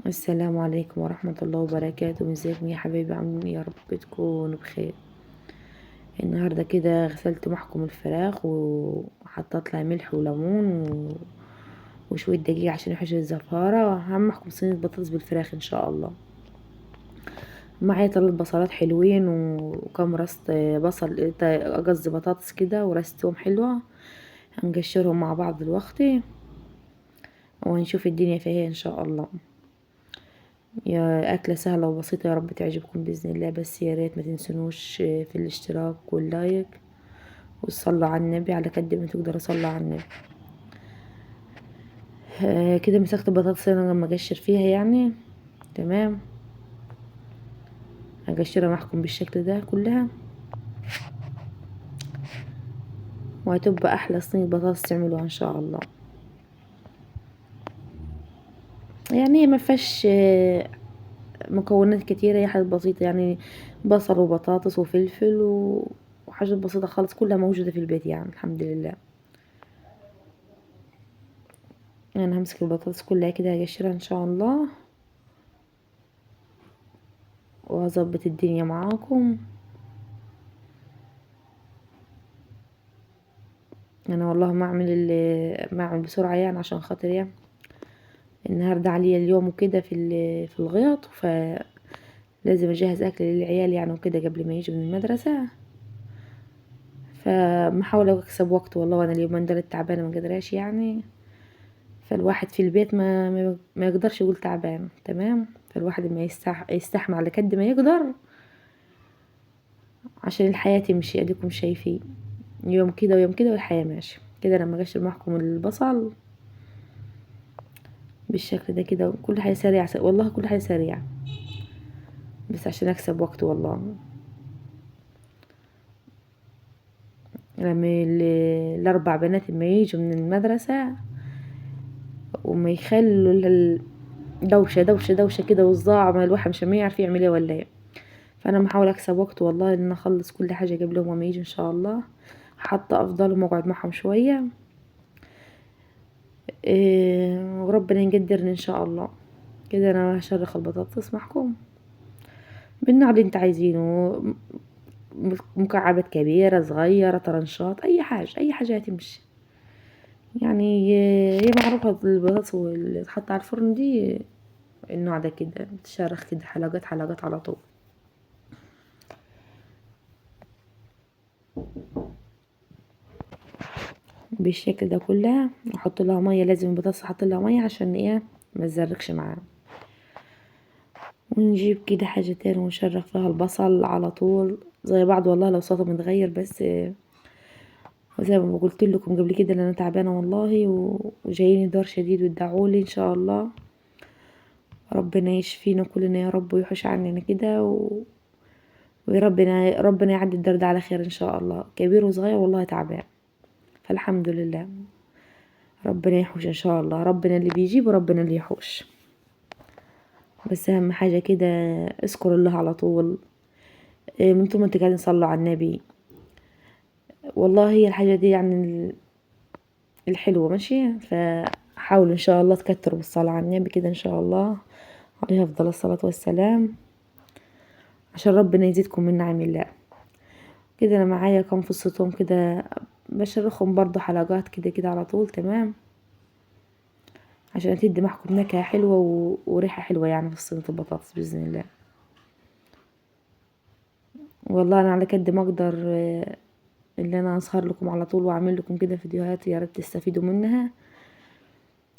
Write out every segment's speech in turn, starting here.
السلام عليكم ورحمة الله وبركاته. ازيكم يا حبايبي؟ عاملين ايه؟ يا رب تكونوا بخير. النهاردة كده غسلت محكم الفراخ وحطيت لها ملح وليمون وشوية دقيق عشان يحوش الزفارة. هعمل صينية بطاطس بالفراخ ان شاء الله. معايا 3 بصلات حلوين وكم راس بصل، قصدي بطاطس كده، ورستهم حلوة. هنقشرهم مع بعض دلوقتي وهنشوف الدنيا فيها ايه ان شاء الله. يا أكلة سهلة وبسيطة، يا رب تعجبكم بإذن الله. بس يا ريت ما تنسونوش في الاشتراك واللايك والصلاة على النبي، على قد ما تقدروا صلوا على النبي. كده مسكت البطاطس انا لما اقشر فيها يعني. تمام، هقشرها معكم بالشكل ده كلها، وهتبقى احلى صينية بطاطس تعملوها ان شاء الله. يعني ما فيهاش مكونات كتيرة، هي حاجات بسيطة يعني. بصل وبطاطس وفلفل وحاجات بسيطة خالص، كلها موجودة في البيت يعني الحمد لله. انا همسك البطاطس كلها كده هقشرها ان شاء الله، وهظبط الدنيا معاكم. انا والله ما اعمل بسرعه يعني، عشان خاطر يعني النهارده عليا اليوم وكده في الغيط، فلازم اجهز اكل للعيال يعني وكده قبل ما يجوا من المدرسه. فمحاولة اكسب وقت والله، وانا اليومين دول تعبانه ما قدراش يعني. فالواحد في البيت ما يقدرش يقول تعبان. تمام، فالواحد ما يستحمل على قد ما يقدر عشان الحياه تمشي. اديكم شايفين، يوم كده ويوم كده والحياه ماشيه كده. لما اقشر معكم البصل بالشكل ده كده، كل حاجة سريعة والله، كل حاجة سريعة بس عشان اكسب وقت والله. لما الاربع بنات لما يجوا من المدرسة وما يخلوا دوشة دوشة دوشة كده وصداع، ما الواحد مش يعرف يعمل ايه ولا ايه. فانا محاولة اكسب وقت والله، ان اخلص كل حاجة قبلهم وما يجوا ان شاء الله. حتى افضلهم واقعد معهم شوية إيه، وربنا يقدرني ان شاء الله. كده انا هشرخ البطاطس معكم بالنوع اللي انت عايزينه، مكعبات كبيرة صغيرة طرنشات، اي حاجة اي حاجة هتمشي يعني. هي معروفة البطاطس اللي تحط على الفرن دي، النوع ده كده بتشرخ كده حلقات حلقات على طول بالشكل ده كلها. احط لها مية، لازم البطاطس احط لها مية عشان ايه ما تزرقش معاها. ونجيب كده حاجة تاني ونشرح فيها البصل على طول زي بعض والله، لو صوته متغير بس. وزي ما قلت لكم قبل كده ان انا تعبانه والله وجايني دار شديد، وادعولي ان شاء الله ربنا يشفينا كلنا يا رب، ويحوش عننا كده وربنا يعدي الدار ده على خير ان شاء الله. كبير وصغير والله تعبان، فالحمد لله. ربنا يحوش ان شاء الله، ربنا اللي بيجيب وربنا اللي يحوش. بس اهم حاجه كده اذكر الله على طول. من طول ما انت قاعدين صلوا على النبي، والله هي الحاجه دي يعني الحلوه ماشي. فحاولوا ان شاء الله تكتروا بالصلاه على النبي كده ان شاء الله، عليه افضل الصلاه والسلام، عشان ربنا يزيدكم من نعم الله. كده انا معايا كام فص توم كده، بشرخهم برضو حلقات كده كده على طول. تمام، عشان تدي معكم نكهة حلوة وريحة حلوة يعني في صينية البطاطس بإذن الله. والله أنا على قد ما أقدر اللي أنا أسهر لكم على طول وأعمل لكم كده فيديوهات، يا ريت تستفيدوا منها.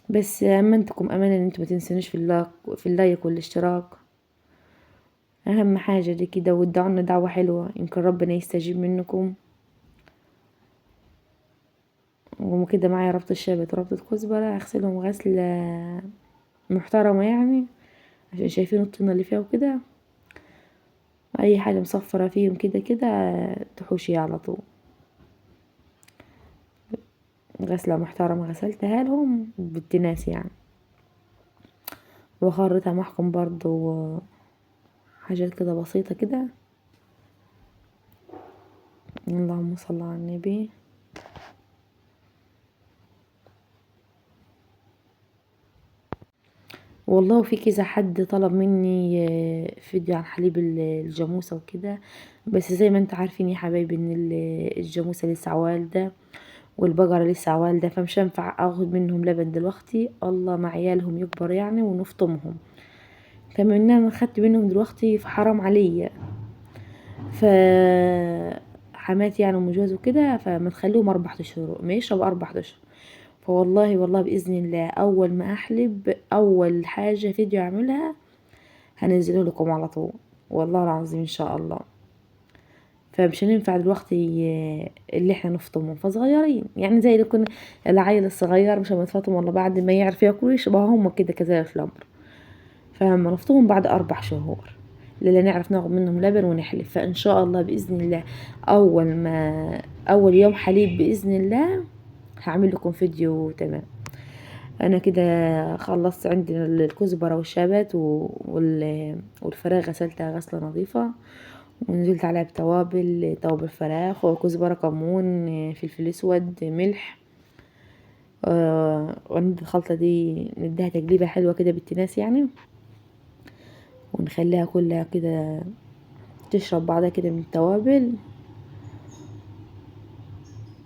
بس أمنتكم أمانة إن انتوا ما تنسونيش في اللايك والاشتراك، أهم حاجة دي كده. وادعونا دعوة حلوة يمكن ربنا يستجيب منكم. وكده معايا ربطة الشبت وربطة كزبرة، هغسلهم غسلة محترمة يعني، عشان شايفين الطينة اللي فيها وكده. اي حاجة مصفرة فيهم كده كده تحوشيها على طول. غسلة محترمة غسلتها لهم بالتناس يعني، وخرطها معكم برضو حاجات كده بسيطة كده. اللهم صل على النبي. والله في كذا حد طلب مني فيديو عن حليب الجاموسة وكده، بس زي ما انتوا عارفين يا حبايبي ان الجاموسة لسه والدة والبقرة لسه والدة، فمش هينفع اخد منهم لبن دلوقتي، الله مع عيالهم يكبر يعني ونفطمهم. فمن ان انا خدت منهم دلوقتي فحرام عليا، ف حماتي يعني ام جوزي وكده، فما تخليهم 4 اشهر ما يشرب 4 اشهر. فوالله والله باذن الله اول ما احلب اول حاجه فيديو اعملها هنزله لكم على طول، والله العظيم ان شاء الله. فمش هننفع دلوقتي اللي احنا نفطمهم فصغيرين، يعني زي اللي كنا العيل الصغير مش هنفطم ولا بعد ما يعرف ياكل يشبه هم كده كذلك الامر. فلما نفطمهم بعد 4 شهور اللي نعرف ناخد منهم لبن ونحلب، فان شاء الله باذن الله اول يوم حليب باذن الله هعمل لكم فيديو تمام. انا كده خلصت عندنا الكزبره والشبت والفراخ غسلتها غسله نظيفه، ونزلت عليها بتوابل فراخ وكزبره كمون فلفل اسود ملح. وندي الخلطه دي نديها تقليبه حلوه كده بالتناس يعني، ونخليها كلها كده تشرب بعضها كده من التوابل.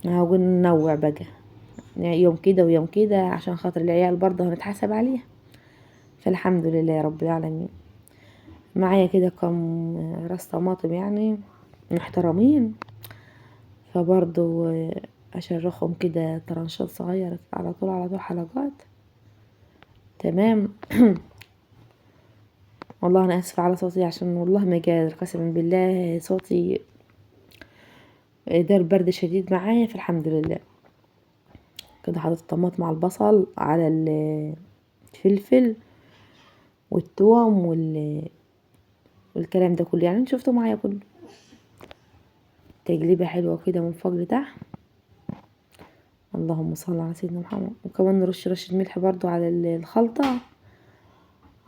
هقول ننوع بقى يعني يوم كده ويوم كده عشان خاطر العيال برضه هنتحاسب عليها. فالحمد لله يا رب العالمين. معايا كده كم راس طماطم يعني محترمين، فبرضه اشرخهم كده طرنشات صغيرة على طول حلقات تمام. والله انا اسفة على صوتي عشان والله ما قادر قسما بالله صوتي دار برد شديد معايا. فالحمد لله كده حطيت الطماطم مع البصل على الفلفل والثوم والكلام ده كله يعني انتوا شفتوا معايا كله. تقليبه حلوه كده من فوق لتحت، اللهم صل على سيدنا محمد. وكمان نرش رشه ملح برضو على الخلطه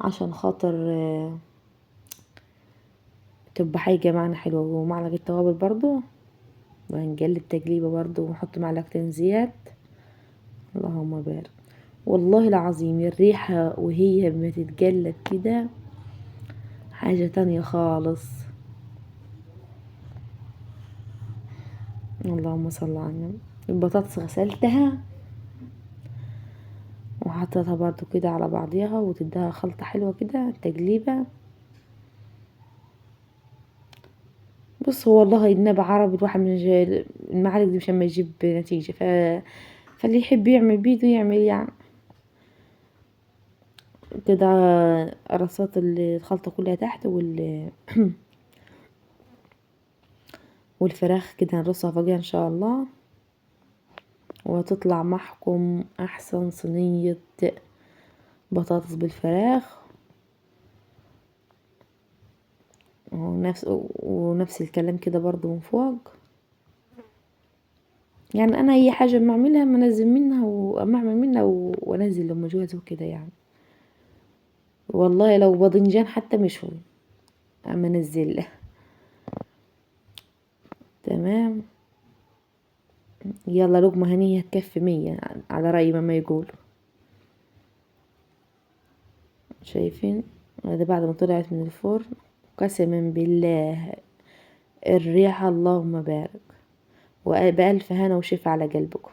عشان خاطر تبقى حاجه معنا حلوه، ومعلقه توابل برضو، وهنقلب تقليبه برضو ونحط معلقتين زيت. اللهم بارك. والله العظيم الريحه وهي ما تتقلب كده حاجه تانية خالص. اللهم صل على النبي. البطاطس غسلتها وحطيتها برضو كده على بعضيها وتديها خلطة حلوة كده تقليبة. بص هو والله النبي عربي الواحد من المعالق دي مش ما يجيب نتيجة، فاللي يحب يعمل بيده يعمل يعني كده. رصات الخلطة كلها تحت والفراخ كده هنرصها فوقها ان شاء الله، وهتطلع معكم احسن صينية بطاطس بالفراخ. ونفس الكلام كده برضو من فوق. يعني انا اي حاجه ما اعملها ما انزل منها وما اعمل منها وانزل لما جوزي وكده يعني. والله لو باذنجان حتى مشوي اما انزل له تمام. يلا لقمه هنيه تكفي 100 على راي ما يقول. شايفين هذا بعد ما طلعت من الفرن قسما بالله الريحه اللهم بارك، وبألف هنا وشفا على قلبكم.